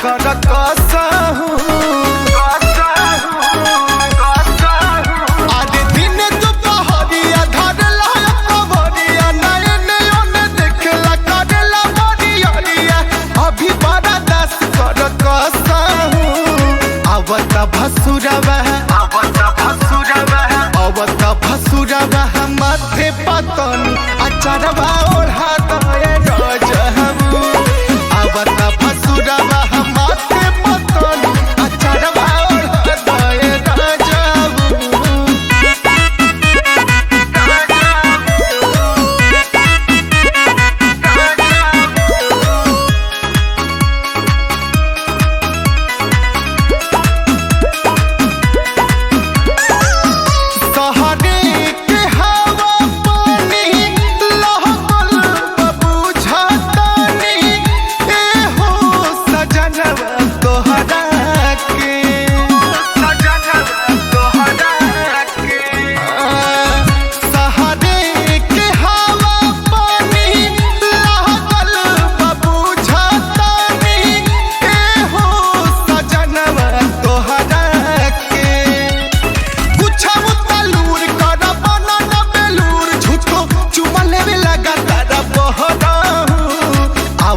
कर कसहू आधे दिन दुपहरिया धरला कवरिया नए नए देखला करला बरियरिया अभी बड़ा दस कर कसहू आवत भसुरवा माथे पतन अचरवा ओढ़ा दए रजहू आवत भसुरवा माथे पतन अचरवा ओढ़ा दए रजहू।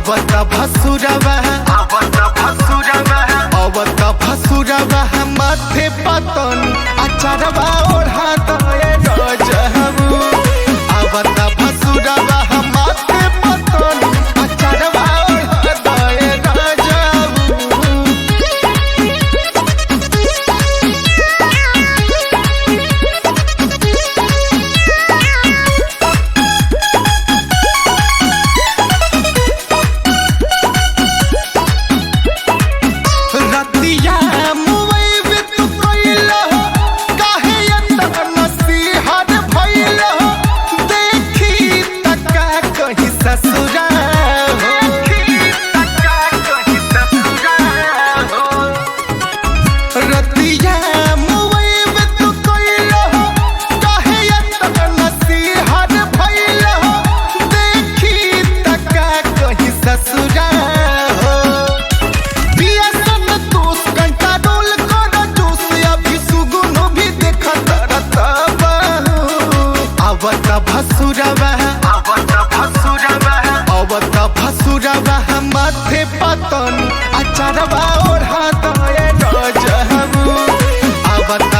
आवत भसुरवा माथे पतन अचरवा ओढ़ा दए रजहू आवत भसुरवा माथे पतन अचरवा ओढ़ा दए रजहू। आवत भसुरवा माथे पतन अचरवा ओढ़ा दए रजहू आवत